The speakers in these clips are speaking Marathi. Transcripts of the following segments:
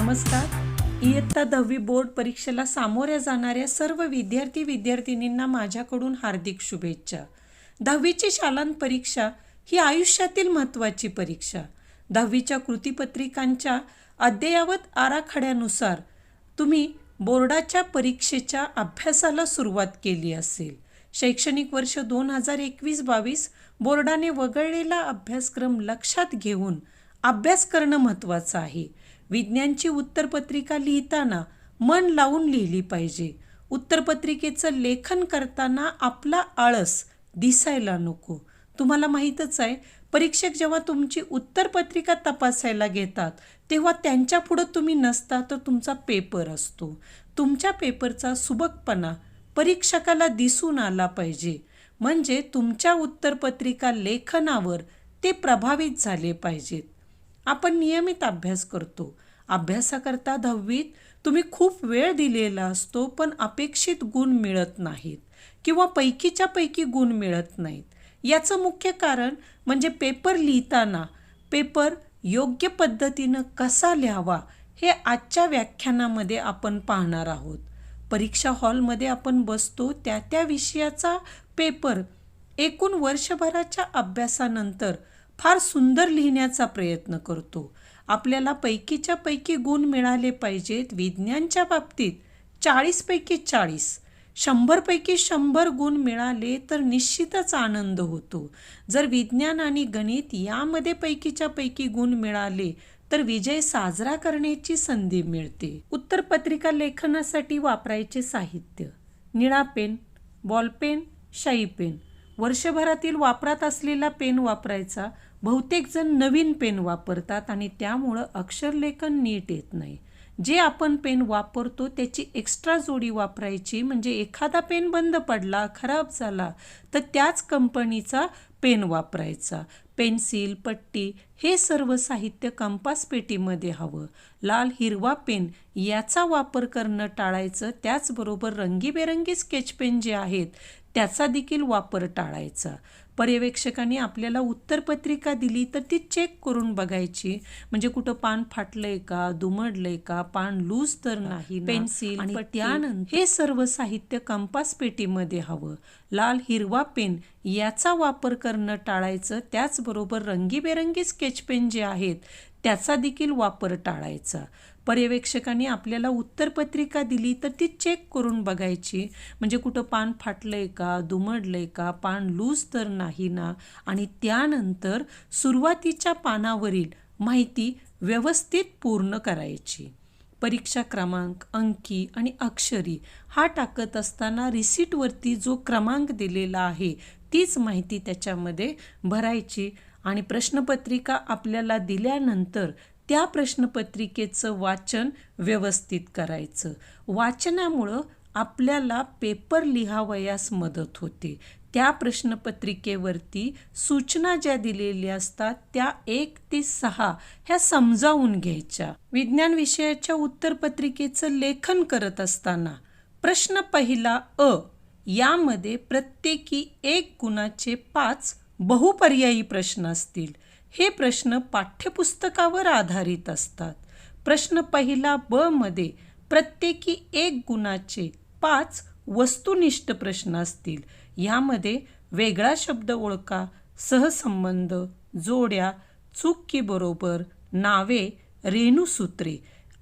नमस्कार. इयत्ता 10वी बोर्ड परीक्षेला सामोऱ्या जाणाऱ्या सर्व विद्यार्थी विद्यार्थिनींना माझ्याकडून हार्दिक शुभेच्छा. 10वीची शालांत परीक्षा ही आयुष्यातील महत्त्वाची परीक्षा. 10वीच्या कृतीपत्रिकांच्या अद्ययावत आराखड्यानुसार तुम्ही बोर्डाच्या परीक्षेच्या अभ्यासाला सुरुवात केली असेल. शैक्षणिक वर्ष 2021-22 बोर्डाने वगळलेला अभ्यासक्रम लक्षात घेऊन अभ्यास करणं महत्त्वाचं आहे. विज्ञानची उत्तरपत्रिका लिहिताना मन लावून लिहिली पाहिजे. उत्तरपत्रिकेचं लेखन करताना आपला आळस दिसायला नको. तुम्हाला माहीतच आहे, परीक्षक जेव्हा तुमची उत्तरपत्रिका तपासायला घेतात तेव्हा त्यांच्या पुढं तुम्ही नसता तर तुमचा पेपर असतो. तुमच्या पेपरचा सुबकपणा परीक्षकाला दिसून आला पाहिजे, म्हणजे तुमच्या उत्तरपत्रिका लेखनावर ते प्रभावित झाले पाहिजेत. आपण नियमित अभ्यास करतो. अभ्यासाकरता 10वीत तुम्ही खूप वेळ दिलेला असतो, पण अपेक्षित गुण मिळत नाहीत किंवा पैकीच्या पैकी गुण मिळत नाहीत. याचं मुख्य कारण म्हणजे पेपर लिहिताना पेपर योग्य पद्धतीनं कसा लिहावा हे आजच्या व्याख्यानामध्ये आपण पाहणार आहोत. परीक्षा हॉलमध्ये आपण बसतो, त्या विषयाचा पेपर एकूण वर्षभराच्या अभ्यासानंतर फार सुंदर लिहिण्याचा प्रयत्न करतो. आपल्याला पैकीच्या पैकी गुण मिळाले पाहिजेत. विज्ञानच्या बाबतीत 40 पैकी 40, 100 पैकी 100 गुण मिळाले तर निश्चितच आनंद होतो. जर विज्ञान आणि गणित यामध्ये पैकीच्या पैकी गुण मिळाले तर विजय साजरा करण्याची संधी मिळते. उत्तरपत्रिका लेखनासाठी वापरायचे साहित्य: निळा पेन, बॉलपेन, शाई पेन. वर्षभरातील वापरात असलेला पेन वापरायचा. बहुतेक जण नवीन पेन वापरतात आणि त्यामुळं अक्षरलेखन नीट येत नाही. जे आपण पेन वापरतो त्याची एक्स्ट्रा जोडी वापरायची, म्हणजे एखादा पेन बंद पडला, खराब झाला तर त्याच कंपनीचा पेन वापरायचा. पेन्सिल, पट्टी हे सर्व साहित्य कंपास पेटीमध्ये हवं. लाल, हिरवा पेन याचा वापर करणं टाळायचं. त्याचबरोबर रंगीबेरंगी स्केच पेन जे आहेत त्याचा देखील वापर टाळायचा. पर्यवेक्षकांनी आपल्याला उत्तरपत्रिका दिली तर ती चेक करून बघायची, म्हणजे कुठं पान फाटलंय का, दुमडलंय का, पान लूज तर नाही. पेन्सिल आणि त्यानंतर हे सर्व साहित्य कंपास पेटीमध्ये हवं. लाल, हिरवा पेन याचा वापर करणं टाळायचं. त्याचबरोबर रंगीबेरंगी स्केच पेन जे आहेत त्याचा देखील वापर टाळायचा. पर्यवेक्षकांनी आपल्याला उत्तरपत्रिका दिली तर ती चेक करून बघायची, म्हणजे कुठं पान फाटलंय का, दुमडलंय का, पान लूज तर नाही ना. आणि त्यानंतर सुरुवातीच्या पानावरील माहिती व्यवस्थित पूर्ण करायची. परीक्षा क्रमांक, अंकी आणि अक्षरी हा टाकत असताना रिसीटवरती जो क्रमांक दिलेला आहे तीच माहिती त्याच्यामध्ये भरायची. आणि प्रश्नपत्रिका आपल्याला दिल्यानंतर त्या प्रश्नपत्रिकेचं वाचन व्यवस्थित करायचं. वाचनामुळं आपल्याला पेपर लिहावयास मदत होते. त्या प्रश्नपत्रिकेवरती सूचना ज्या दिलेल्या असतात त्या 1 ते 6 ह्या समजावून घ्यायच्या. विज्ञान विषयाच्या उत्तरपत्रिकेचं लेखन करत असताना प्रश्न पहिला अ यामध्ये प्रत्येकी 1 गुणाचे 5 बहुपर्यायी प्रश्न असतील. हे प्रश्न पाठ्यपुस्तकावर आधारित असतात. प्रश्न पहिला ब मध्ये प्रत्येकी 1 गुणाचे 5 वस्तुनिष्ठ प्रश्न असतील. यामध्ये वेगळा शब्द ओळखा, सहसंबंध, जोड्या, चूक की बरोबर, नावे, रेणुसूत्रे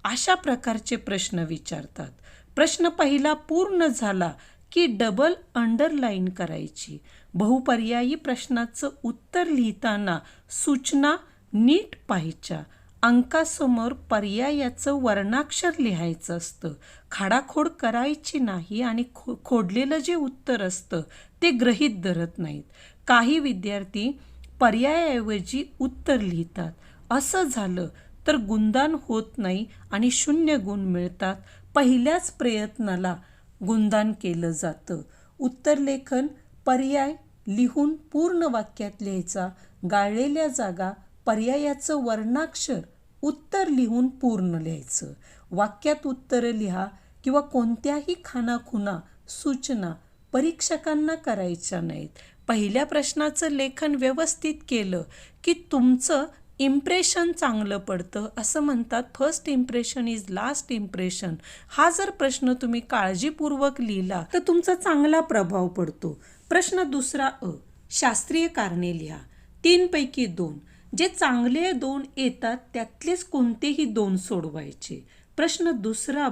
अशा प्रकारचे प्रश्न विचारतात. प्रश्न पहिला पूर्ण झाला की डबल अंडरलाईन करायची. बहुपर्यायी प्रश्नाचं उत्तर लिहिताना सूचना नीट पाहायच्या. अंकासमोर पर्यायाचं वर्णाक्षर लिहायचं असतं. खाडाखोड करायची नाही आणि खोडलेलं जे उत्तर असतं ते गृहीत धरत नाहीत. काही विद्यार्थी पर्यायाऐवजी उत्तर लिहितात. असं झालं तर गुणदान होत नाही आणि 0 गुण मिळतात. पहिल्याच प्रयत्नाला गुणदान केलं जातं. उत्तरलेखन पर्याय लिहून पूर्ण वाक्यात लिहायचा. गाळलेल्या जागा, पर्यायाचं वर्णाक्षर, उत्तर लिहून पूर्ण लिहायचं. वाक्यात उत्तरं लिहा किंवा कोणत्याही खानाखुणा सूचना परीक्षकांना करायच्या नाहीत. पहिल्या प्रश्नाचं लेखन व्यवस्थित केलं की तुमचं इम्प्रेशन चांगलं पडतं असं म्हणतात. First impression is last impression. हा जर प्रश्न तुम्ही काळजीपूर्वक लिहिला तर तुमचा चांगला प्रभाव पडतो. प्रश्न दुसरा शास्त्रीय कारणे लिहा. 3 पैकी 2. जे चांगले 2 येतात त्यातलेच कोणतेही 2 सोडवायचे. प्रश्न दुसरा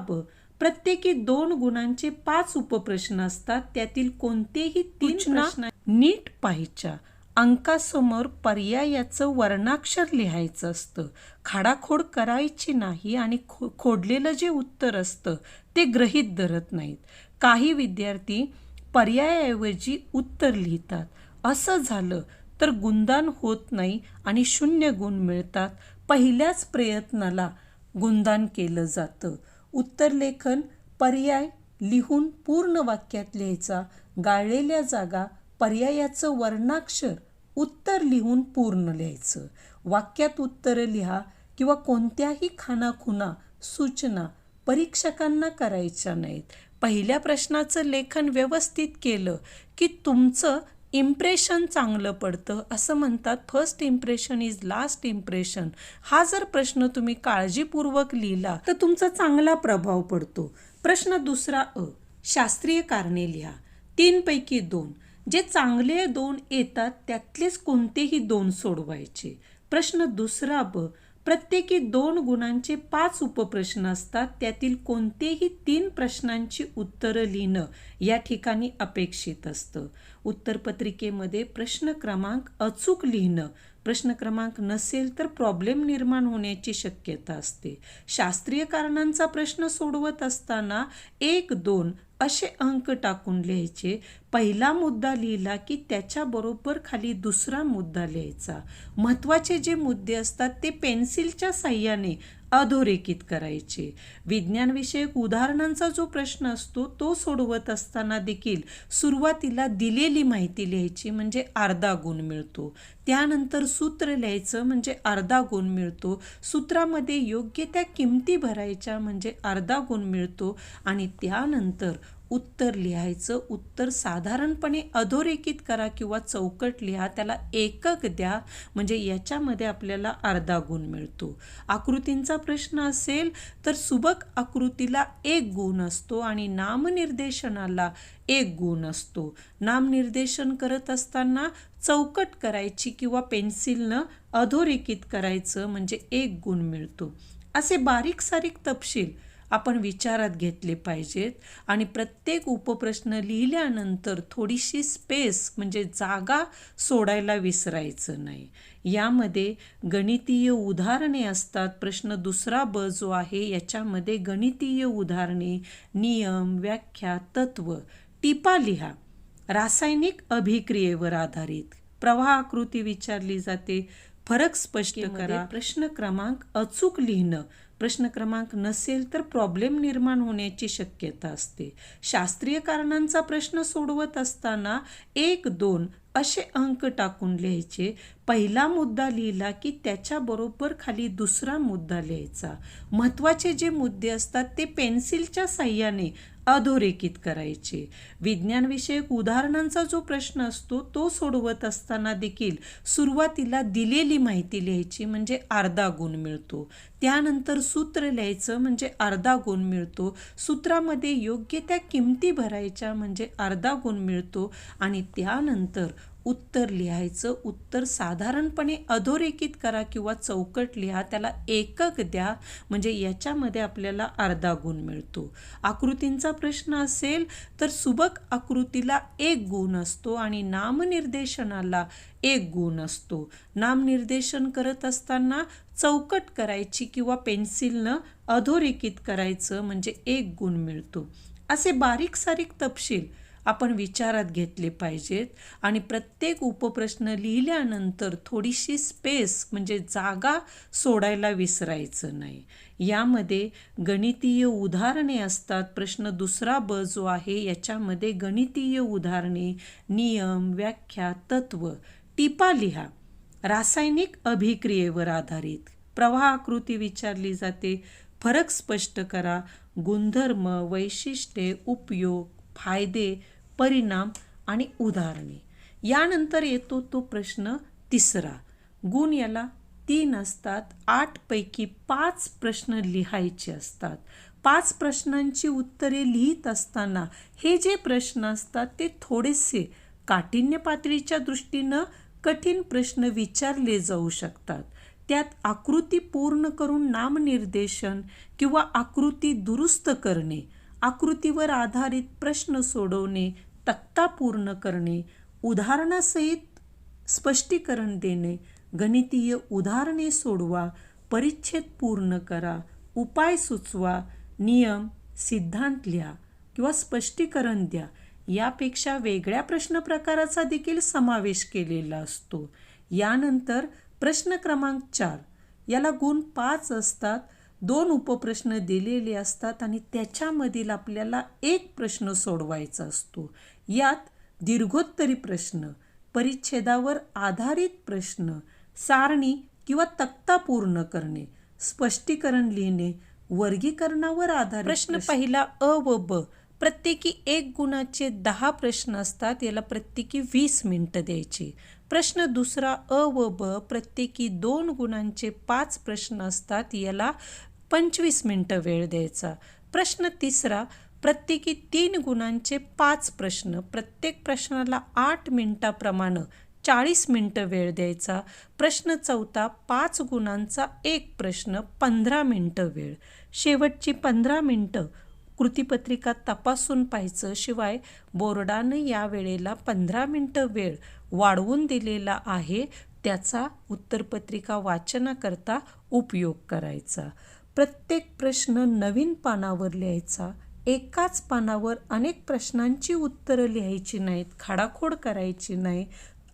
प्रत्येकी 2 गुणांचे 5 उपप्रश्न असतात. त्यातील कोणतेही 3 प्रश्न नीट पाहायच्या. अंकासमोर पर्यायाचं वर्णाक्षर लिहायचं असतं. खाडाखोड करायची नाही आणि खोडलेलं जे उत्तर असतं ते गृहीत धरत नाहीत. काही विद्यार्थी पर्यायाऐवजी उत्तर लिहितात. असं झालं तर गुणदान होत नाही आणि 0 गुण मिळतात. पहिल्याच प्रयत्नाला गुणदान केलं जातं. उत्तरलेखन पर्याय लिहून पूर्ण वाक्यात लिहायचा. गाळलेल्या जागा, पर्यायाचं वर्णाक्षर, उत्तर लिहून पूर्ण लिहायचं. वाक्यात उत्तरं लिहा किंवा कोणत्याही खानाखुणा सूचना परीक्षकांना करायच्या नाहीत. पहिल्या प्रश्नाचं लेखन व्यवस्थित केलं की तुमचं इम्प्रेशन चांगलं पडतं असं म्हणतात. First impression is last impression. हा जर प्रश्न तुम्ही काळजीपूर्वक लिहिला तर तुमचा चांगला प्रभाव पडतो. प्रश्न दुसरा शास्त्रीय कारणे लिहा. 3 पैकी 2. जे चांगले 2 येतात त्यातलेच कोणतेही 2 सोडवायचे. प्रश्न दुसरा प्रत्येकी 2 गुणांचे 5 उपप्रश्न असतात. त्यातील कोणतेही 3 प्रश्नांची उत्तरं लिहिणं या ठिकाणी अपेक्षित असतं. उत्तरपत्रिकेमध्ये प्रश्न क्रमांक अचूक लिहिणं. प्रश्न क्रमांक नसेल तर प्रॉब्लेम निर्माण होण्याची शक्यता असते. शास्त्रीय कारणांचा प्रश्न सोडवत असताना 1, 2 असे अंक टाकून लिहायचे. पहिला मुद्दा लिहिला की त्याच्याबरोबर खाली दुसरा मुद्दा लिहायचा. महत्त्वाचे जे मुद्दे असतात ते पेन्सिलच्या साह्याने अधोरेखित करायचे. विज्ञानविषयक उदाहरणांचा जो प्रश्न असतो तो सोडवत असताना देखील सुरुवातीला दिलेली माहिती लिहायची म्हणजे अर्धा गुण मिळतो. त्यानंतर सूत्र लिहायचं म्हणजे अर्धा गुण मिळतो. सूत्रामध्ये योग्य त्या किमती भरायच्या म्हणजे अर्धा गुण मिळतो आणि त्यानंतर उत्तर लिहायचं. उत्तर साधारणपणे अधोरेखित करा किंवा चौकट लिहा. त्याला एकक द्या म्हणजे याच्यामध्ये आपल्याला अर्धा गुण मिळतो. आकृतींचा प्रश्न असेल तर सुबक आकृतीला 1 गुण असतो आणि नामनिर्देशनाला 1 गुण असतो. नामनिर्देशन करत असताना चौकट करायची किंवा पेन्सिलनं अधोरेखित करायचं म्हणजे 1 गुण मिळतो. असे बारीक सारीक तपशील आपण विचारात घेतले पाहिजेत आणि प्रत्येक उपप्रश्न लिहिल्यानंतर थोडीशी स्पेस म्हणजे जागा सोडायला विसरायचं नाही. यामध्ये गणितीय उदाहरणे असतात. प्रश्न दुसरा जो आहे याच्यामध्ये गणितीय उदाहरणे, नियम, व्याख्या, तत्व, टिपा लिहा. रासायनिक अभिक्रियेवर आधारित प्रवाह आकृती विचारली जाते. फरक स्पष्ट करा. प्रश्न क्रमांक अचूक लिहिणं. प्रश्न क्रमांक नसेल तर प्रॉब्लेम निर्माण होण्याची शक्यता असते. शास्त्रीय कारणांचा प्रश्न सोडवत असताना 1, 2 असे अंक टाकून लिहायचे. पहिला मुद्दा लिहिला की त्याच्याबरोबर खाली दुसरा मुद्दा लिहायचा. महत्त्वाचे जे मुद्दे असतात ते पेन्सिलच्या साह्याने अधोरेखित करायचे. विज्ञानविषयक उदाहरणांचा जो प्रश्न असतो तो सोडवत असताना देखील सुरुवातीला दिलेली माहिती लिहायची म्हणजे अर्धा गुण मिळतो. त्यानंतर सूत्र लिहायचं म्हणजे अर्धा गुण मिळतो. सूत्रामध्ये योग्य त्या किमती भरायच्या म्हणजे अर्धा गुण मिळतो आणि त्यानंतर उत्तर लिहायचं. उत्तर साधारणपणे अधोरेखित करा किंवा चौकट लिहा. त्याला एकक द्या म्हणजे याच्यामध्ये आपल्याला अर्धा गुण मिळतो. आकृतींचा प्रश्न असेल तर सुबक आकृतीला 1 गुण असतो आणि नामनिर्देशनाला 1 गुण असतो. नामनिर्देशन करत असताना चौकट करायची किंवा पेन्सिलनं अधोरेखित करायचं म्हणजे 1 गुण मिळतो. असे बारीक सारीक तपशील आपण विचारात घेतले पाहिजेत आणि प्रत्येक उपप्रश्न लिहिल्यानंतर थोडीशी स्पेस म्हणजे जागा सोडायला विसरायचं नाही. यामध्ये गणितीय उदाहरणे असतात. प्रश्न दुसरा जो आहे याच्यामध्ये गणितीय उदाहरणे, नियम, व्याख्या, तत्व, टिपा लिहा. रासायनिक अभिक्रियेवर आधारित प्रवाह आकृती विचारली जाते. फरक स्पष्ट करा. गुणधर्म, वैशिष्ट्ये, उपयोग, फायदे, परिणाम आणि उदाहरणे. यानंतर येतो तो प्रश्न तिसरा. गुण याला 3 असतात. 8 पैकी 5 प्रश्न लिहायचे असतात. 5 प्रश्नांची उत्तरे लिहित असताना हे जे प्रश्न असतात ते थोडेसे काठिण्य पातळीच्या दृष्टीनं कठीण प्रश्न विचारले जाऊ शकतात. त्यात आकृती पूर्ण करून नामनिर्देशन किंवा आकृती दुरुस्त करणे, आकृतीवर आधारित प्रश्न सोडवणे, तक्ता पूर्ण करणे, उदाहरणासहित स्पष्टीकरण देणे, गणितीय उदाहरणे सोडवा, परिच्छेद पूर्ण करा, उपाय सुचवा, नियम, सिद्धांत लिहा किंवा स्पष्टीकरण द्या. यापेक्षा वेगळ्या प्रश्न प्रकाराचा देखील समावेश केलेला असतो. यानंतर प्रश्न क्रमांक 4 याला गुण 5 असतात. 2 उपप्रश्न दिलेले असतात आणि त्याच्यामधील आपल्याला एक प्रश्न सोडवायचा असतो. यात दीर्घोत्तरी प्रश्न, परिच्छेदावर आधारित प्रश्न, सारणी किंवा तक्ता पूर्ण करणे, स्पष्टीकरण लिहिणे, वर्गीकरणावर आधारित प्रश्न. पहिला अ व ब प्रत्येकी 1 गुणाचे 10 प्रश्न असतात. याला प्रत्येकी 20 मिनिटं द्यायची. प्रश्न दुसरा अ व ब प्रत्येकी 2 गुणांचे 5 प्रश्न असतात. याला 25 मिनिटं वेळ द्यायचा. प्रश्न तिसरा प्रत्येकी 3 गुणांचे 5 प्रश्न, प्रत्येक प्रश्नाला 8 मिनिटाप्रमाणे 40 मिनिटं वेळ द्यायचा. प्रश्न चौथा 5 गुणांचा 1 प्रश्न, 15 मिनिटं वेळ. शेवटची 15 मिनिटं कृतीपत्रिका तपासून पाहायचं. शिवाय बोर्डानं या वेळेला 15 मिनिटं वेळ वाढवून दिलेला आहे, त्याचा उत्तरपत्रिका वाचनाकरता उपयोग करायचा. प्रत्येक प्रश्न नवीन पानावर लिहायचा. एकाच पानावर अनेक प्रश्नांची उत्तरं लिहायची नाहीत, खाडाखोड करायची नाही.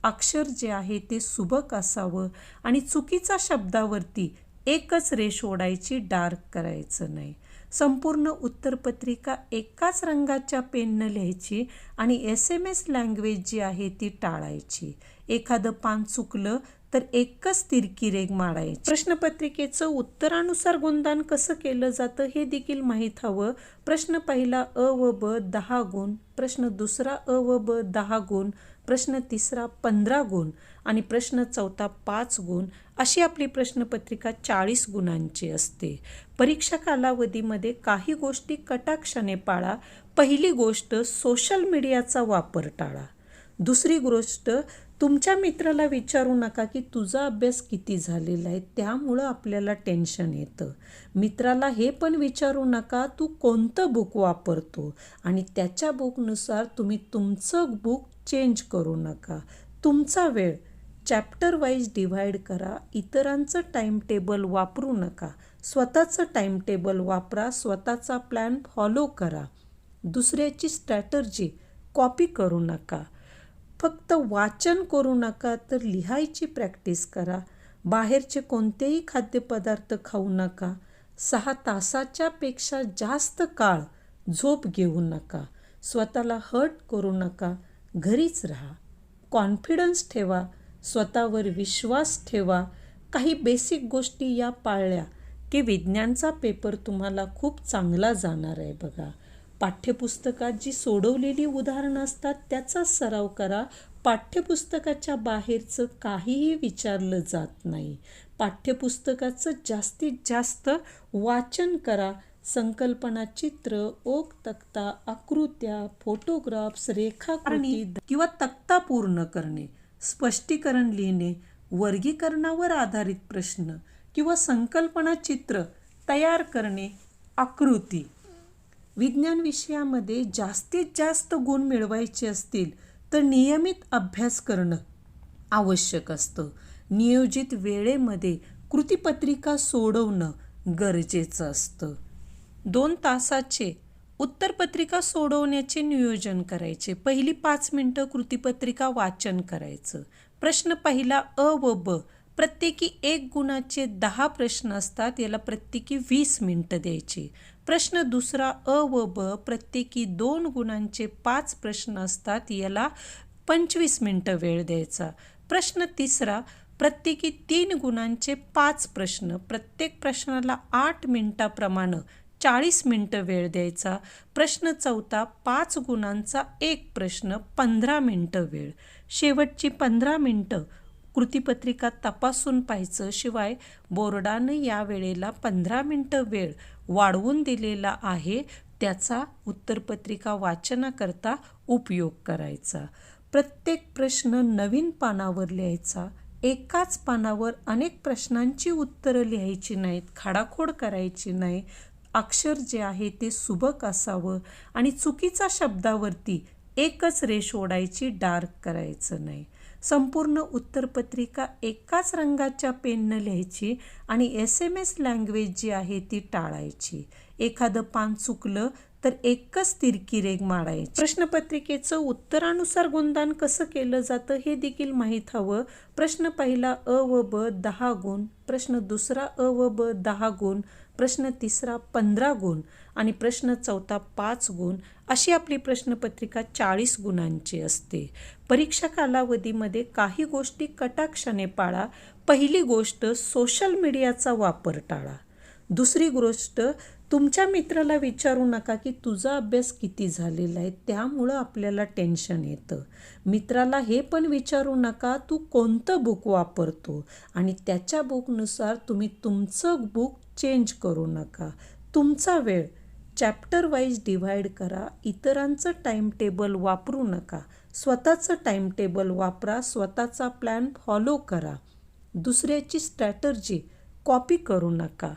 अक्षर जे आहे ते सुबक असावं आणि चुकीच्या शब्दावरती एकच रेष ओढायची, डार्क करायचं नाही. संपूर्ण उत्तरपत्रिका एकाच रंगाच्या पेननं लिहायची आणि SMS लँग्वेज जी आहे ती टाळायची. एखादं पान चुकलं तर एकच तिरकी रेघ मारायची. प्रश्नपत्रिकेचं उत्तरानुसार गुणदान कसं केलं जातं हे देखील माहीत हवं. प्रश्न पहिला अ व ब 10 गुण, प्रश्न दुसरा अ व ब 10 गुण, प्रश्न तिसरा 15 गुण आणि प्रश्न चौथा 5 गुण, अशी आपली प्रश्नपत्रिका 40 गुणांची असते. परीक्षा कालावधीमध्ये काही गोष्टी कटाक्षाने पाळा. पहिली गोष्ट, सोशल मीडियाचा वापर टाळा. दुसरी गोष्ट, तुमच्या मित्राला विचारू नका की तुझा अभ्यास किती झालेला आहे, त्यामुळं आपल्याला टेन्शन येतं. मित्राला हे पण विचारू नका तू कोणतं बुक वापरतो आणि त्याच्या बुकनुसार तुम्ही तुमचं बुक चेंज करू नका. तुमचा वेळ चॅप्टर वाईज डिव्हाइड करा. इतरांचं टाईम टेबल वापरू नका. स्वतःचं टाईम टेबल वापरा. स्वतःचा प्लॅन फॉलो करा. दुसऱ्याची स्ट्रॅटर्जी कॉपी करू नका. फक्त वाचन करू नका तर लिहायची प्रॅक्टिस करा. बाहेरचे कोणतेही खाद्यपदार्थ खाऊ नका. 6 तासाच्या पेक्षा जास्त काळ झोप घेऊ नका. स्वतःला हर्ट करू नका. घरीच राहा. कॉन्फिडन्स ठेवा. स्वतःवर विश्वास ठेवा. काही बेसिक गोष्टी या पाळल्या की विज्ञानचा पेपर तुम्हाला खूप चांगला जाणार आहे बघा. पाठ्यपुस्तकात जी सोडवलेली उदाहरणं असतात त्याचा सराव करा. पाठ्यपुस्तकाच्या बाहेरचं काहीही विचारलं जात नाही. पाठ्यपुस्तकाचं जास्तीत जास्त वाचन करा. संकल्पना, चित्र, ओक तक्ता, आकृत्या, फोटोग्राफ्स, रेखाकृती किंवा तक्ता पूर्ण करणे, स्पष्टीकरण लिहिणे, वर्गीकरणावर आधारित प्रश्न किंवा संकल्पना चित्र तयार करणे, आकृती. विज्ञान विषयामध्ये जास्तीत जास्त गुण मिळवायचे असतील तर नियमित अभ्यास करणं आवश्यक असतं. नियोजित वेळेमध्ये कृतीपत्रिका सोडवणं गरजेचं असतं. 2 तासाचे उत्तरपत्रिका सोडवण्याचे नियोजन करायचे. पहिली 5 मिनिटं कृतीपत्रिका वाचन करायचं. प्रश्न पहिला अ व ब प्रत्येकी 1 गुणाचे 10 प्रश्न असतात. याला प्रत्येकी 20 मिनिटं द्यायची. प्रश्न दुसरा अ व ब प्रत्येकी 2 गुणांचे 5 प्रश्न असतात. याला 25 मिनिटं वेळ द्यायचा. प्रश्न तिसरा प्रत्येकी 3 गुणांचे 5 प्रश्न, प्रत्येक प्रश्नाला 8 मिनिटाप्रमाणे 40 मिनिटं वेळ द्यायचा. प्रश्न चौथा 5 गुणांचा 1 प्रश्न, 15 मिनिटं वेळ. शेवटची 15 मिनिटं कृतीपत्रिका तपासून पाहायचं. शिवाय बोर्डानं या वेळेला 15 मिनटं वेळ वाढवून दिलेला आहे, त्याचा उत्तरपत्रिका वाचनाकरता उपयोग करायचा. प्रत्येक प्रश्न नवीन पानावर लिहायचा. एकाच पानावर अनेक प्रश्नांची उत्तरं लिहायची नाहीत, खाडाखोड करायची नाही. अक्षर जे आहे ते सुबक असावं आणि चुकीच्या शब्दावरती एकच रेष ओढायची, डार्क करायचं नाही. संपूर्ण उत्तरपत्रिका एकाच रंगाच्या पेननं लिहायची आणि SMS लँग्वेज जी आहे ती टाळायची. एखादं पान चुकलं तर एकच तिरकी रेघ मारायची. प्रश्नपत्रिकेचं उत्तरानुसार गुणदान कसं केलं जातं हे देखील माहीत हवं. प्रश्न पहिला अ व ब 10 गुण, प्रश्न दुसरा अ व ब 10 गुण, प्रश्न तिसरा 15 गुण आणि प्रश्न चौथा 5 गुण, अशी आपली प्रश्नपत्रिका 40 गुणांची असते. परीक्षा कालावधीमध्ये काही गोष्टी कटाक्षाने पाळा. पहिली गोष्ट, सोशल मीडियाचा वापर टाळा. दुसरी गोष्ट, तुमच्या मित्राला विचारू नका की तुझा अभ्यास किती झालेला आहे, त्यामुळं आपल्याला टेन्शन येतं. मित्राला हे पण विचारू नका तू कोणतं बुक वापरतो आणि त्याच्या बुकनुसार तुम्ही तुमचं बुक चेंज करू नका. तुमचा वेळ चॅप्टर वाईज डिव्हाइड करा. इतरांचं टाईम टेबल वापरू नका. स्वतःचं टाईम टेबल वापरा. स्वतःचा प्लॅन फॉलो करा. दुसऱ्याची स्ट्रॅटर्जी कॉपी करू नका.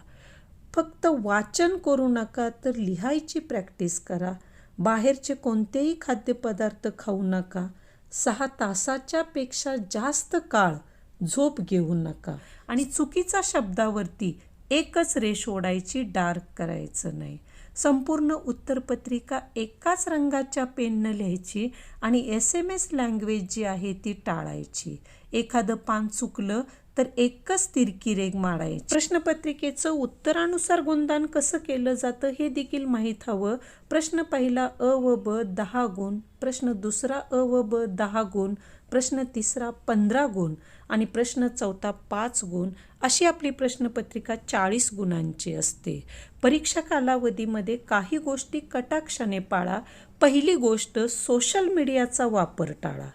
फक्त वाचन करू नका तर लिहायची प्रॅक्टिस करा. बाहेरचे कोणतेही खाद्यपदार्थ खाऊ नका. 6 तासाच्या पेक्षा जास्त काळ झोप घेऊ नका आणि चुकीच्या शब्दावरती एकच रेष ओढायची, डार्क करायचं नाही. संपूर्ण उत्तरपत्रिका एकाच रंगाच्या पेननं लिहायची आणि SMS लँग्वेज जी आहे ती टाळायची. एखादं पान चुकलं तर एकच तिरकी रेघ मारायची. प्रश्नपत्रिकेचं उत्तरानुसार गुणदान कसं केलं जातं हे देखील माहीत हवं. प्रश्न पहिला अ व ब 10 गुण, प्रश्न दुसरा अ व ब 10 गुण, प्रश्न तिसरा 15 गुण आणि प्रश्न चौथा 5 गुण, अशी आपली प्रश्नपत्रिका 40 गुणांची असते. परीक्षा कालावधीमध्ये काही गोष्टी कटाक्षाने पाळा. पहिली गोष्ट, सोशल मीडियाचा वापर टाळा.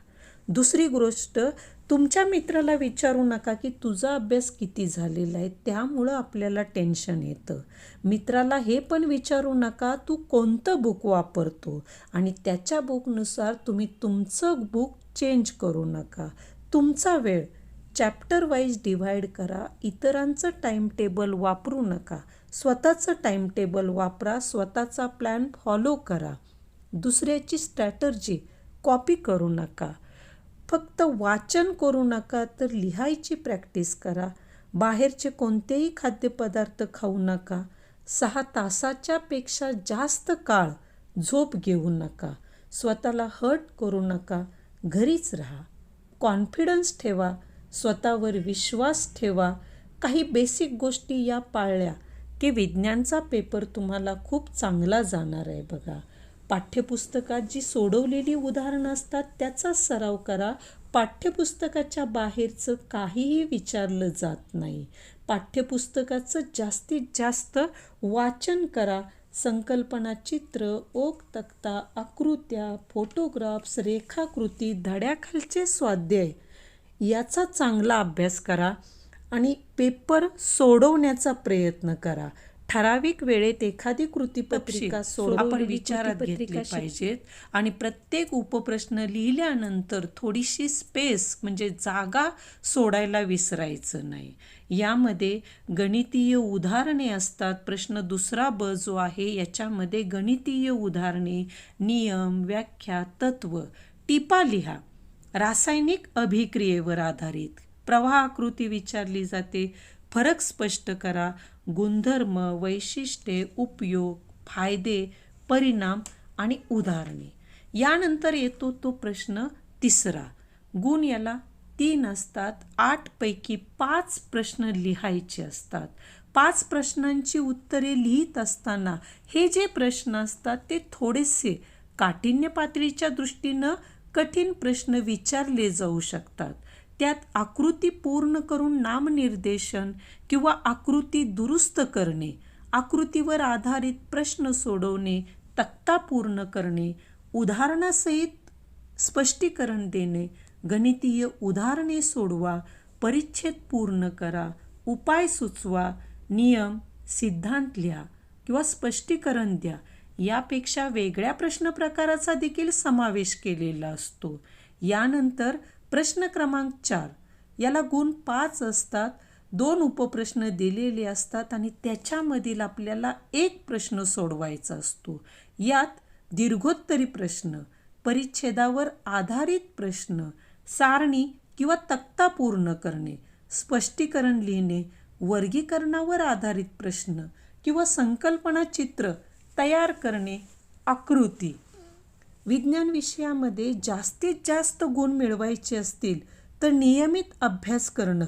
दुसरी गोष्ट, तुमच्या मित्राला विचारू नका की तुझा अभ्यास किती झालेला आहे, त्यामुळं आपल्याला टेन्शन येतं. मित्राला हे पण विचारू नका तू कोणतं बुक वापरतो आणि त्याच्या बुकनुसार तुम्ही तुमचं बुक चेंज करू नका. तुमचा वेळ चॅप्टर वाईज डिव्हाइड करा. इतरांचं टाईम टेबल वापरू नका. स्वतःचं टाईम टेबल वापरा. स्वतःचा प्लॅन फॉलो करा. दुसऱ्याची स्ट्रॅटर्जी कॉपी करू नका. फक्त वाचन करू नका तर लिहायची प्रॅक्टिस करा. बाहेरचे कोणतेही खाद्यपदार्थ खाऊ नका. 6 तासाच्या पेक्षा जास्त काळ झोप घेऊ नका. स्वतःला हर्ट करू नका. घरीच राहा. कॉन्फिडन्स ठेवा. स्वतःवर विश्वास ठेवा. काही बेसिक गोष्टी या पाळल्या की विज्ञानचा पेपर तुम्हाला खूप चांगला जाणार आहे बघा. पाठ्यपुस्तकात जी सोडवलेली उदाहरणं असतात त्याचा सराव करा. पाठ्यपुस्तकाच्या बाहेरचं काहीही विचारलं जात नाही. पाठ्यपुस्तकाचं जास्तीत जास्त वाचन करा. संकल्पना चित्र, ओक तक्ता, आकृत्या, फोटोग्राफ्स, रेखाकृती, धड्याखालचे स्वाध्याय याचा चांगला अभ्यास करा आणि पेपर सोडवण्याचा प्रयत्न करा. ठराविक वेळेत एखादी कृतीपत्रिका आपण विचारात घेतली पाहिजेत आणि प्रत्येक उपप्रश्न लिहिल्यानंतर थोडीशी स्पेस म्हणजे जागा सोडायला विसरायचं नाही. यामध्ये गणितीय उदाहरणे असतात. प्रश्न दुसरा ब जो आहे याच्यामध्ये गणितीय उदाहरणे, नियम, व्याख्या, तत्व, टिपा लिहा. रासायनिक अभिक्रियेवर आधारित प्रवाह आकृती विचारली जाते. फरक स्पष्ट करा. गुणधर्म, वैशिष्ट्ये, उपयोग, फायदे, परिणाम आणि उदाहरणे. यानंतर येतो तो प्रश्न तिसरा. गुण याला 3 असतात. 8 पैकी 5 प्रश्न लिहायचे असतात. 5 प्रश्नांची उत्तरे लिहित असताना हे जे प्रश्न असतात ते थोडेसे काठिण्य पातळीच्या दृष्टीनं कठीण प्रश्न विचारले जाऊ शकतात. त्यात आकृती पूर्ण करून नामनिर्देशन किंवा आकृती दुरुस्त करणे, आकृतीवर आधारित प्रश्न सोडवणे, तक्ता पूर्ण करणे, उदाहरणासहित स्पष्टीकरण देणे, गणितीय उदाहरणे सोडवा, परिच्छेद पूर्ण करा, उपाय सुचवा, नियम, सिद्धांत लिहा किंवा स्पष्टीकरण द्या यापेक्षा वेगळ्या प्रश्न प्रकाराचा देखील समावेश केलेला असतो. यानंतर प्रश्न क्रमांक 4 याला गुण 5 असतात. 2 उपप्रश्न दिलेले असतात आणि त्याच्यामधील आपल्याला एक प्रश्न सोडवायचा असतो. यात दीर्घोत्तरी प्रश्न, परिच्छेदावर आधारित प्रश्न, सारणी किंवा तक्ता पूर्ण करणे, स्पष्टीकरण लिहिणे, वर्गीकरणावर आधारित प्रश्न किंवा संकल्पना चित्र तयार करणे, आकृती. विज्ञान विषयामध्ये जास्तीत जास्त गुण मिळवायचे असतील तर नियमित अभ्यास करणं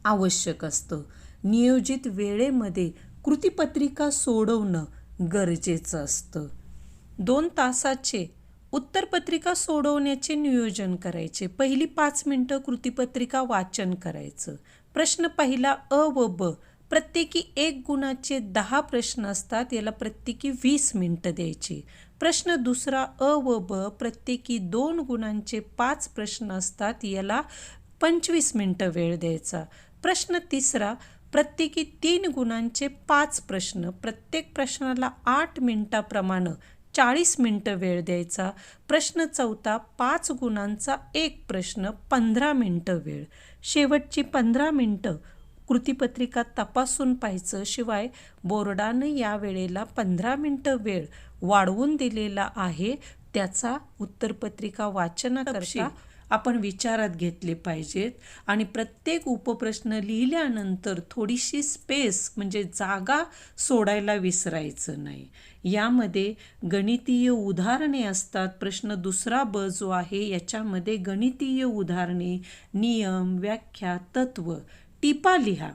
आवश्यक असतं. नियोजित वेळेमध्ये कृतीपत्रिका सोडवणं गरजेचं असतं. 2 तासाचे उत्तरपत्रिका सोडवण्याचे नियोजन करायचे. पहिली 5 मिनिटं कृतीपत्रिका वाचन करायचं. प्रश्न पहिला अ व ब प्रत्येकी 1 गुणाचे 10 प्रश्न असतात. याला प्रत्येकी 20 मिनिटं द्यायची. प्रश्न दुसरा अ व ब प्रत्येकी 2 गुणांचे 5 प्रश्न असतात. याला 25 मिनिटं वेळ द्यायचा. प्रश्न तिसरा प्रत्येकी 3 गुणांचे 5 प्रश्न, प्रत्येक प्रश्नाला 8 मिनिटाप्रमाणे 40 मिनिटं वेळ द्यायचा. प्रश्न चौथा 5 गुणांचा 1 प्रश्न, 15 मिनिटं वेळ. शेवटची 15 मिनिटं कृतीपत्रिका तपासून पाहायचं. शिवाय बोर्डानं या वेळेला 15 मिनिटं वेळ वाढवून दिलेला आहे. त्याचा उत्तरपत्रिका वाचनाकरता आपण विचारात घेतले पाहिजेत आणि प्रत्येक उपप्रश्न लिहिल्यानंतर थोडीशी स्पेस म्हणजे जागा सोडायला विसरायचं नाही. यामध्ये गणितीय उदाहरणे असतात. प्रश्न दुसरा ब जो आहे याच्यामध्ये गणितीय उदाहरणे, नियम, व्याख्या, तत्व, टिपा लिहा.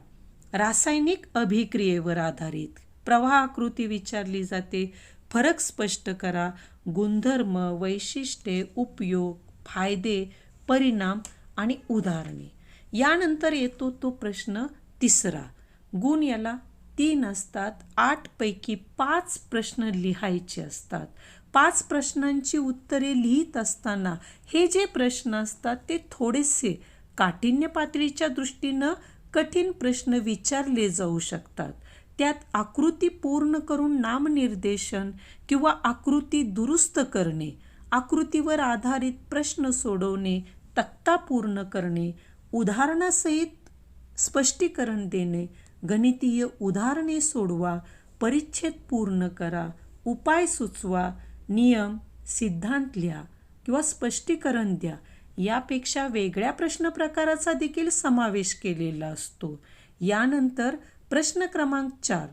रासायनिक अभिक्रियेवर आधारित प्रवाह आकृती विचारली जाते. फरक स्पष्ट करा. गुणधर्म, वैशिष्ट्ये, उपयोग, फायदे, परिणाम आणि उदाहरणे. यानंतर येतो तो प्रश्न तिसरा. गुण याला 3 असतात. 8 पैकी 5 प्रश्न लिहायचे असतात. 5 प्रश्नांची उत्तरे लिहित असताना हे जे प्रश्न असतात ते थोडेसे काठिण्य पातळीच्या दृष्टीनं कठीण प्रश्न विचारले जाऊ शकतात. त्यात आकृती पूर्ण करून नामनिर्देशन किंवा आकृती दुरुस्त करणे, आकृतीवर आधारित प्रश्न सोडवणे, तक्ता पूर्ण करणे, उदाहरणासहित स्पष्टीकरण देणे, गणितीय उदाहरणे सोडवा, परिच्छेद पूर्ण करा, उपाय सुचवा, नियम, सिद्धांत लिहा किंवा स्पष्टीकरण द्या यापेक्षा वेगळ्या प्रश्न प्रकाराचा देखील समावेश केलेला असतो. यानंतर प्रश्न क्रमांक 4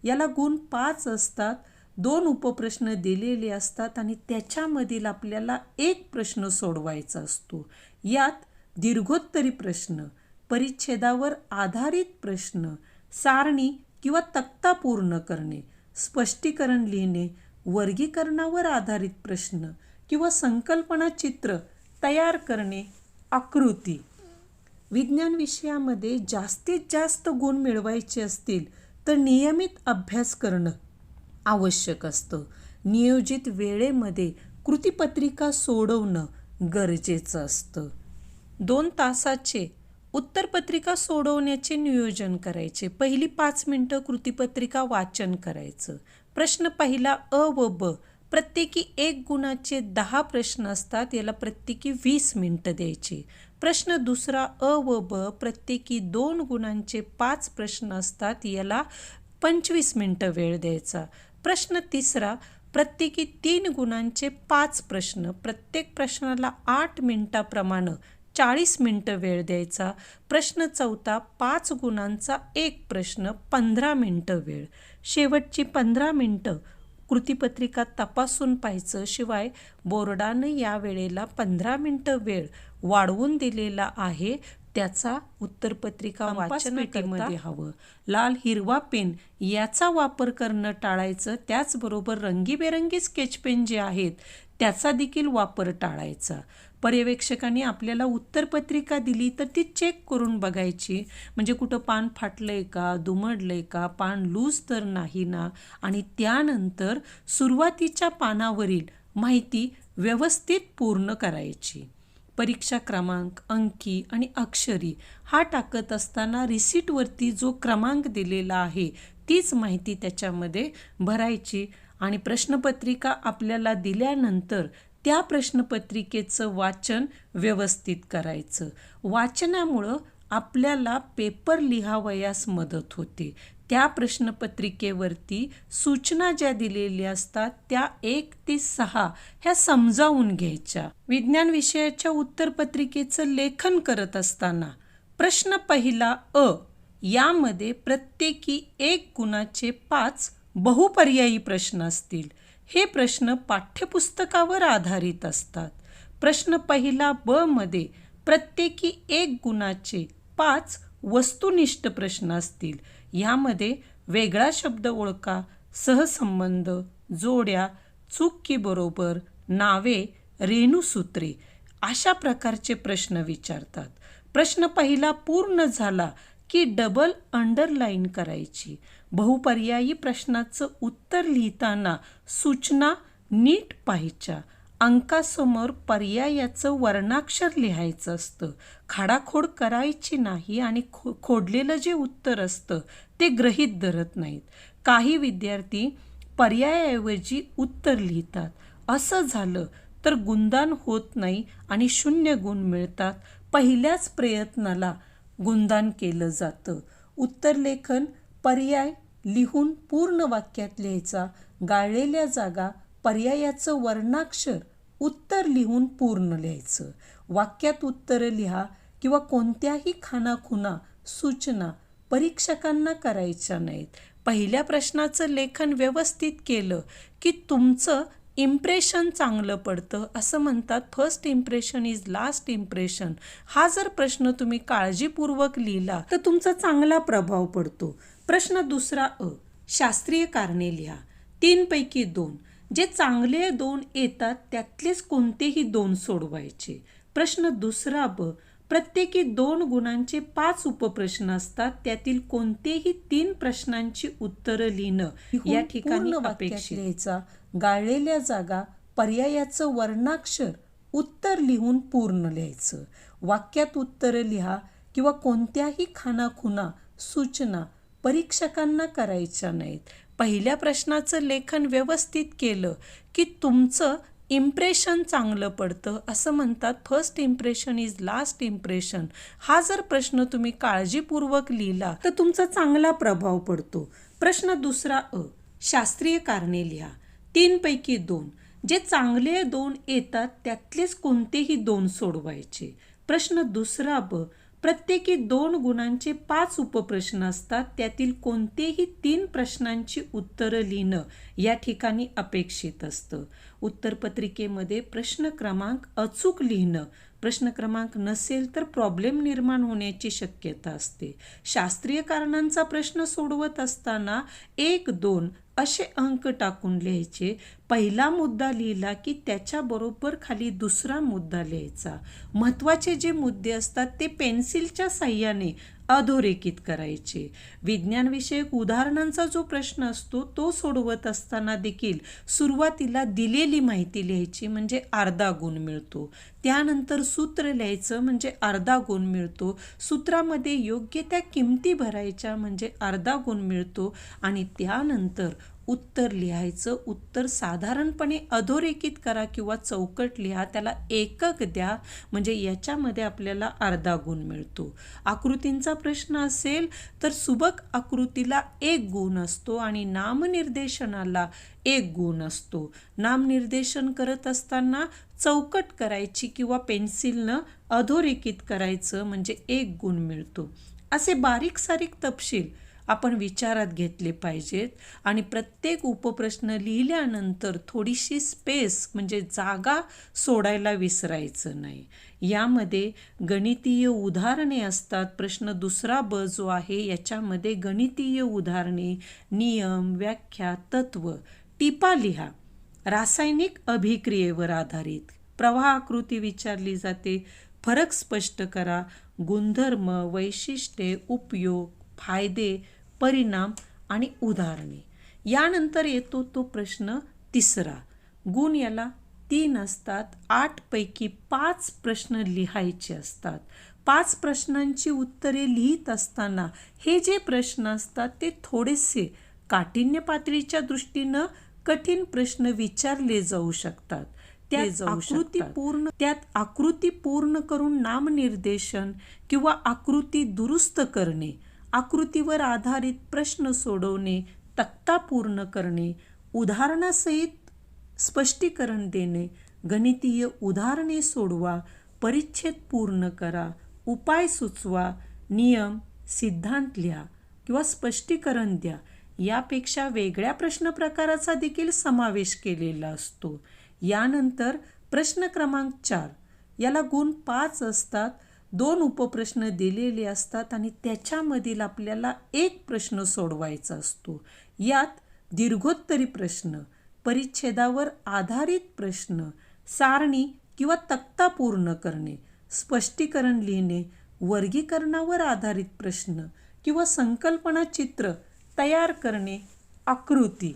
याला गुण 5 असतात. 2 उपप्रश्न दिलेले असतात आणि त्याच्यामधील आपल्याला एक प्रश्न सोडवायचा असतो. यात दीर्घोत्तरी प्रश्न, परिच्छेदावर आधारित प्रश्न, सारणी किंवा तक्ता पूर्ण करणे, स्पष्टीकरण लिहिणे, वर्गीकरणावर आधारित प्रश्न किंवा संकल्पना चित्र तयार करणे, आकृती. विज्ञान विषयामध्ये जास्तीत जास्त गुण मिळवायचे असतील तर नियमित अभ्यास करणं आवश्यक असतं. नियोजित वेळेमध्ये कृतीपत्रिका सोडवणं गरजेचं असतं. 2 तासाचे उत्तरपत्रिका सोडवण्याचे नियोजन करायचे. पहिली 5 मिनिटं कृतीपत्रिका वाचन करायचं. प्रश्न पहिला अ व ब प्रत्येकी 1 गुणाचे 10 प्रश्न असतात. याला प्रत्येकी 20 मिनिटं द्यायची. प्रश्न दुसरा अ व ब प्रत्येकी 2 गुणांचे 5 प्रश्न असतात. याला 25 मिनिटं वेळ द्यायचा. प्रश्न तिसरा प्रत्येकी 3 गुणांचे 5 प्रश्न, प्रत्येक प्रश्नाला 8 मिनिटाप्रमाणे 40 मिनिटं वेळ द्यायचा. प्रश्न चौथा 5 गुणांचा 1 प्रश्न, 15 मिनिटं वेळ. शेवटची 15 मिनिटं कृतीपत्रिका तपासून पाहायचं. शिवाय बोर्डानं या वेळेला 15 मिनिटं वेळ वाढवून दिलेला आहे. त्याचा उत्तरपत्रिका वाचनामध्ये हवं. लाल हिरवा पेन याचा वापर करणं टाळायचं. त्याचबरोबर रंगीबेरंगी स्केच पेन जे आहेत त्याचा देखील वापर टाळायचा. पर्यवेक्षकांनी आपल्याला उत्तरपत्रिका दिली तर ती चेक करून बघायची. म्हणजे कुठं पान फाटलंय का, दुमडलंय का, पान लूज तर नाही ना. आणि त्यानंतर सुरुवातीच्या पानावरील माहिती व्यवस्थित पूर्ण करायची. परीक्षा क्रमांक, अंकी आणि अक्षरी हा टाकत असताना रिसीटवरती जो क्रमांक दिलेला आहे तीच माहिती त्याच्यामध्ये भरायची आणि प्रश्नपत्रिका आपल्याला दिल्यानंतर त्या प्रश्नपत्रिकेचं वाचन व्यवस्थित करायचं. वाचनामुळं आपल्याला पेपर लिहावयास मदत होते. त्या प्रश्नपत्रिकेवरती सूचना ज्या दिलेल्या असतात त्या 1 ते 6 ह्या समजावून घ्यायच्या. विज्ञान विषयाच्या उत्तरपत्रिकेचं लेखन करत असताना प्रश्न पहिला अ यामध्ये प्रत्येकी 1 गुणाचे 5 बहुपर्यायी प्रश्न असतील. हे प्रश्न पाठ्यपुस्तकावर आधारित असतात. प्रश्न पहिला ब मध्ये प्रत्येकी 1 गुणाचे 5 वस्तुनिष्ठ प्रश्न असतील. यामध्ये वेगळा शब्द ओळखा, सहसंबंध, जोड्या, चूक की बरोबर, नावे, रेणुसूत्रे अशा प्रकारचे प्रश्न विचारतात. प्रश्न पहिला पूर्ण झाला की डबल अंडरलाईन करायची. बहुपर्यायी प्रश्नाचं उत्तर लिहिताना सूचना नीट पाहायच्या. अंकासमोर पर्यायाचं वर्णाक्षर लिहायचं असतं. खाडाखोड करायची नाही आणि खोडलेलं जे उत्तर असतं ते गृहीत धरत नाहीत. काही विद्यार्थी पर्यायाऐवजी उत्तर लिहितात. असं झालं तर गुणदान होत नाही आणि 0 गुण मिळतात. पहिल्याच प्रयत्नाला गुणदान केलं जातं. उत्तरलेखन पर्याय लिहून पूर्ण वाक्यात लिहायचा. गाळलेल्या जागा, पर्यायाचं वर्णाक्षर, उत्तर लिहून पूर्ण लिहायचं. वाक्यात उत्तरं लिहा किंवा कोणत्याही खानाखुणा सूचना परीक्षकांना करायच्या नाहीत. पहिल्या प्रश्नाचं लेखन व्यवस्थित केलं की तुमचं इम्प्रेशन चांगलं पडतं. असं म्हणतात first impression is last impression. हा जर प्रश्न तुम्ही काळजीपूर्वक लिहिला तर तुमचा चांगला प्रभाव पडतो. प्रश्न दुसरा अ शास्त्रीय कारणे लिहा. 3 पैकी 2 जे चांगले 2 येतात त्यातलेच कोणतेही 2 सोडवायचे. प्रश्न दुसरा ब प्रत्येकी 2 गुणांचे 5 उपप्रश्न असतात. त्यातील कोणतेही 3 प्रश्नांची उत्तरं लिहिणं या ठिकाणी अपेक्षित लिहायचा. गाळलेल्या जागा, पर्यायाचं वर्णाक्षर, उत्तर लिहून पूर्ण लिहायचं. वाक्यात उत्तरं लिहा किंवा कोणत्याही खानाखुणा सूचना परीक्षकांना करायच्या नाहीत. पहिल्या प्रश्नाचं लेखन व्यवस्थित केलं की तुमचं इम्प्रेशन चांगलं पडतं. असं म्हणतात first impression is last impression. हा जर प्रश्न तुम्ही काळजीपूर्वक लिहिला तर तुमचा चांगला प्रभाव पडतो. प्रश्न दुसरा अ शास्त्रीय कारणे लिहा. 3 पैकी 2 जे चांगले 2 येतात त्यातलेच कोणतेही 2 सोडवायचे. प्रश्न दुसरा ब प्रत्येकी 2 गुणांचे 5 उपप्रश्न असतात. त्यातील कोणतेही 3 प्रश्नांची उत्तरं लिहिणं या ठिकाणी अपेक्षित असतं. उत्तरपत्रिकेमध्ये प्रश्न क्रमांक अचूक लिहिणं. प्रश्न क्रमांक नसेल तर प्रॉब्लेम निर्माण होण्याची शक्यता असते. शास्त्रीय कारणांचा प्रश्न सोडवत असताना 1, 2 असे अंक टाकून लिहायचे. पहिला मुद्दा लिहिला की त्याच्याबरोबर खाली दुसरा मुद्दा लिहायचा. महत्त्वाचे जे मुद्दे असतात ते पेन्सिलच्या साह्याने अधोरेखित करायचे. विज्ञानविषयक उदाहरणांचा जो प्रश्न असतो तो सोडवत असताना देखील सुरुवातीला दिलेली माहिती लिहायची म्हणजे अर्धा गुण मिळतो. त्यानंतर सूत्र लिहायचं म्हणजे अर्धा गुण मिळतो. सूत्रामध्ये योग्य त्या किमती भरायच्या म्हणजे अर्धा गुण मिळतो आणि त्यानंतर उत्तर लिहायचं. उत्तर साधारणपणे अधोरेखित करा किंवा चौकट लिहा. त्याला एकक द्या म्हणजे याच्यामध्ये आपल्याला अर्धा गुण मिळतो. आकृतींचा प्रश्न असेल तर सुबक आकृतीला 1 गुण असतो आणि नामनिर्देशनाला 1 गुण असतो. नामनिर्देशन करत असताना चौकट करायची किंवा पेन्सिलनं अधोरेखित करायचं म्हणजे 1 गुण मिळतो. असे बारीक सारीक तपशील आपण विचारात घेतले पाहिजेत आणि प्रत्येक उपप्रश्न लिहिल्यानंतर थोडीशी स्पेस म्हणजे जागा सोडायला विसरायचं नाही. यामध्ये गणितीय उदाहरणे असतात. प्रश्न दुसरा ब जो आहे याच्यामध्ये गणितीय उदाहरणे, नियम, व्याख्या, तत्व, टिपा लिहा. रासायनिक अभिक्रियेवर आधारित प्रवाह आकृती विचारली जाते. फरक स्पष्ट करा. गुणधर्म, वैशिष्ट्ये, उपयोग, फायदे, परिणाम आणि उदाहरणे. यानंतर येतो तो प्रश्न तिसरा. गुण याला 3 असतात. 8 पैकी 5 प्रश्न लिहायचे असतात. 5 प्रश्नांची उत्तरे लिहित असताना हे जे प्रश्न असतात ते थोडेसे काठिण्य पातळीच्या दृष्टीनं कठीण प्रश्न विचारले जाऊ शकतात. त्यात आकृती पूर्ण करून नामनिर्देशन किंवा आकृती दुरुस्त करणे, आकृतीवर आधारित प्रश्न सोडवणे, तक्ता पूर्ण करणे, उदाहरणासहित स्पष्टीकरण देणे, गणितीय उदाहरणे सोडवा, परिच्छेद पूर्ण करा, उपाय सुचवा, नियम, सिद्धांत लिहा किंवा स्पष्टीकरण द्या. यापेक्षा वेगळ्या प्रश्न प्रकाराचा देखील समावेश केलेला असतो. यानंतर प्रश्न क्रमांक 4 याला गुण 5 असतात. 2 उपप्रश्न दिलेले असतात आणि त्याच्यामधील आपल्याला एक प्रश्न सोडवायचा असतो. यात दीर्घोत्तरी प्रश्न, परिच्छेदावर आधारित प्रश्न, सारणी किंवा तक्ता पूर्ण करणे, स्पष्टीकरण लिहिणे, वर्गीकरणावर आधारित प्रश्न किंवा संकल्पना चित्र तयार करणे, आकृती.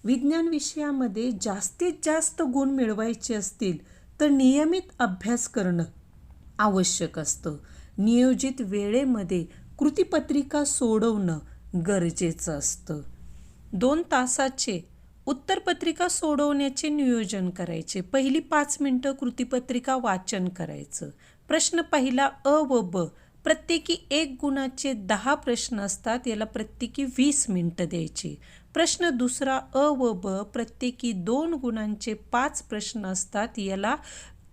विज्ञान विषयामध्ये जास्तीत जास्त गुण मिळवायचे असतील तर नियमित अभ्यास करणं आवश्यक असतं. नियोजित वेळेमध्ये कृतीपत्रिका सोडवणं गरजेचं असतं. 2 तासाचे उत्तरपत्रिका सोडवण्याचे नियोजन करायचे. पहिली 5 मिनिटं कृतीपत्रिका वाचन करायचं. प्रश्न पहिला अ व ब प्रत्येकी 1 गुणाचे 10 प्रश्न असतात. याला प्रत्येकी 20 मिनिटं द्यायची. प्रश्न दुसरा अ व ब प्रत्येकी 2 गुणांचे 5 प्रश्न असतात. याला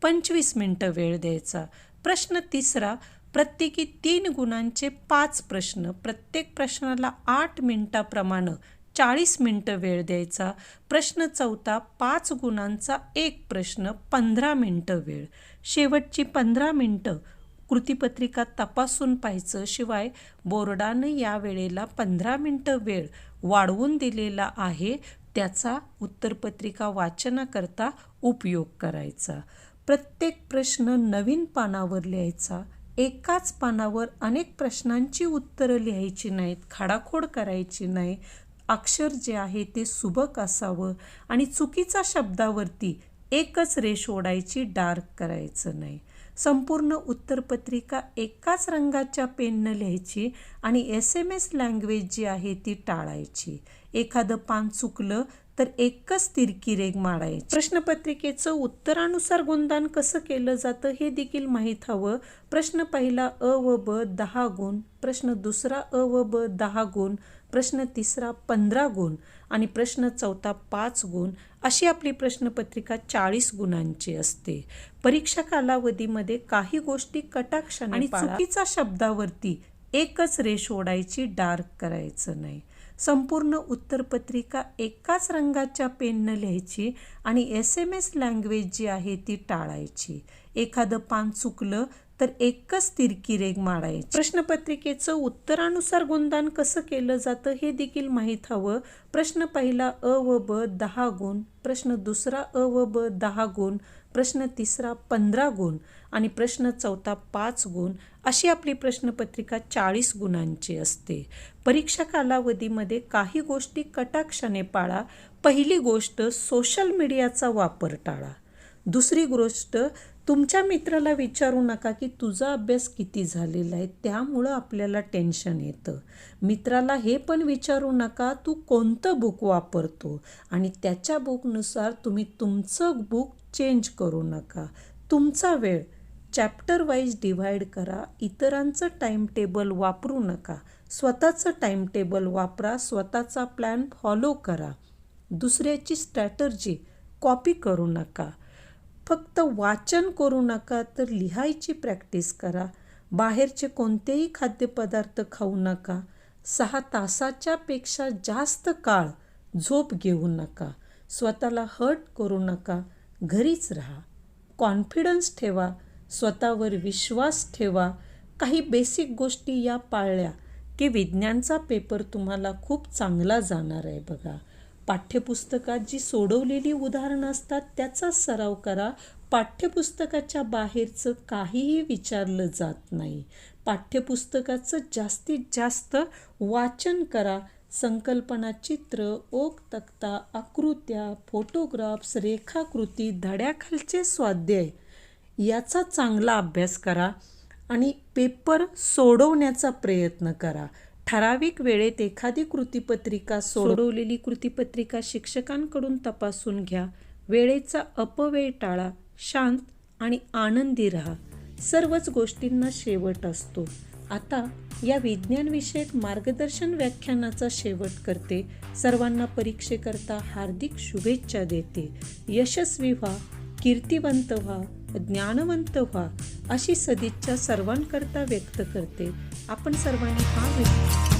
25 मिनिटं वेळ द्यायचा. प्रश्न तिसरा प्रत्येकी 3 गुणांचे 5 प्रश्न, प्रत्येक प्रश्नाला 8 मिनिटाप्रमाणे 40 मिनिटं वेळ द्यायचा. प्रश्न चौथा 5 गुणांचा 1 प्रश्न, 15 मिनिटं वेळ. शेवटची 15 मिनिटं कृतीपत्रिका तपासून पाहायचं. शिवाय बोर्डानं या वेळेला 15 मिनिटं वेळ वाढवून दिलेला आहे, त्याचा उत्तरपत्रिका वाचनाकरता उपयोग करायचा. प्रत्येक प्रश्न नवीन पानावर लिहायचा. एकाच पानावर अनेक प्रश्नांची उत्तरं लिहायची नाहीत, खाडाखोड करायची नाही. अक्षर जे आहे ते सुबक असावं आणि चुकीच्या शब्दावरती एकच रेष ओढायची, डार्क करायचं नाही. संपूर्ण उत्तरपत्रिका एकाच रंगाच्या पेननं लिहायची आणि SMS लँग्वेज जी आहे ती टाळायची. एखादं पान चुकलं तर एकच तिरकी रेघ मारायची. प्रश्नपत्रिकेचं उत्तरानुसार गुणदान कसं केलं जातं हे देखील माहीत हवं. प्रश्न पहिला अ व ब 10 गुण, प्रश्न दुसरा अ व ब 10 गुण, प्रश्न तिसरा 15 गुण आणि प्रश्न चौथा 5 गुण, अशी आपली प्रश्नपत्रिका 40 गुणांची असते. परीक्षा कालावधीमध्ये काही गोष्टी कटाक्षाने आणि चुकीच्या शब्दावरती एकच रेष ओढायची, डार्क करायचं नाही. संपूर्ण उत्तरपत्रिका एकाच रंगाच्या पेननं लिहायची आणि SMS लँग्वेज जी आहे ती टाळायची. एखादं पान चुकलं तर एकच तिरकी रेघ मारायची. प्रश्नपत्रिकेचं उत्तरानुसार गुणदान कसं केलं जातं हे देखील माहीत हवं. प्रश्न पहिला अ व ब 10 गुण, प्रश्न दुसरा अ व ब 10 गुण, प्रश्न तिसरा 15 गुण आणि प्रश्न चौथा 5 गुण, अशी आपली प्रश्नपत्रिका 40 गुणांची असते. परीक्षा कालावधीमध्ये काही गोष्टी कटाक्षाने पाळा. पहिली गोष्ट, सोशल मीडियाचा वापर टाळा. दुसरी गोष्ट, तुमच्या मित्राला विचारू नका की तुझा अभ्यास किती झालेला आहे, त्यामुळं आपल्याला टेन्शन येतं. मित्राला हे पण विचारू नका तू कोणतं बुक वापरतो आणि त्याच्या बुकनुसार तुम्ही तुमचं बुक चेंज करू नका. तुमचा वेळ चॅप्टर वाईज डिव्हाइड करा. इतरांचं टाईम टेबल वापरू नका. स्वतःचं टाईम टेबल वापरा. स्वतःचा प्लॅन फॉलो करा. दुसऱ्याची स्ट्रॅटर्जी कॉपी करू नका. फक्त वाचन करू नका तर लिहायची प्रॅक्टिस करा. बाहेरचे कोणतेही खाद्यपदार्थ खाऊ नका. 6 तासाच्या पेक्षा जास्त काळ झोप घेऊ नका. स्वतःला हर्ट करू नका. घरीच राहा. कॉन्फिडन्स ठेवा. स्वतःवर विश्वास ठेवा. काही बेसिक गोष्टी या पाळल्या की विज्ञानचा पेपर तुम्हाला खूप चांगला जाणार आहे बघा. पाठ्यपुस्तकात जी सोडवलेली उदाहरणं असतात त्याचा सराव करा. पाठ्यपुस्तकाच्या बाहेरचं काहीही विचारलं जात नाही. पाठ्यपुस्तकाचं जास्तीत जास्त वाचन करा. संकल्पना, चित्र, ओक तक्ता, आकृत्या, फोटोग्राफ्स, रेखाकृती, धड्याखालचे स्वाध्याय याचा चांगला अभ्यास करा आणि पेपर सोडवण्याचा प्रयत्न करा. ठराविक वेळेत एखादी कृतीपत्रिका सोडवलेली कृतीपत्रिका शिक्षकांकडून तपासून घ्या. वेळेचा अपव्यय टाळा. शांत आणि आनंदी राहा. सर्वच गोष्टींना शेवट असतो. आता या विज्ञानविषयक मार्गदर्शन व्याख्यानाचा शेवट करते. सर्वांना परीक्षेकरता हार्दिक शुभेच्छा देते. यशस्वी व्हा, कीर्तिवंत व्हा, ज्ञानवंत व्हा अशी सदिच्छा सर्वांकरता व्यक्त करते. आपण सर्वांनी हा व्हिडिओ